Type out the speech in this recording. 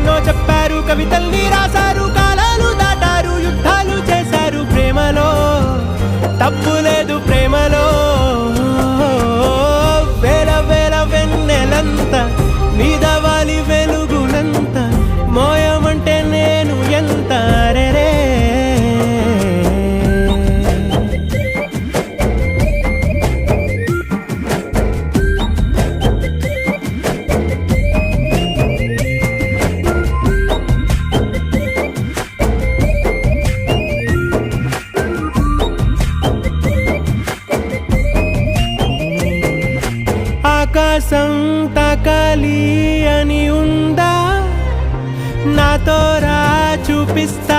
ఎన్నో చెప్పారు, కవితల్ని రాశారు, కాలాలు దాటారు, యుద్ధాలు చేశారు. ప్రేమలో తప్పు లేదు, ప్రేమలో వేల వేల వెన్నెలంత మీద వాలి వెలుగునంత మోయమంటే నేను ఎంత రే. ఆకాశం తాకాలి అని ఉందా, నాతో రా చూపిస్తా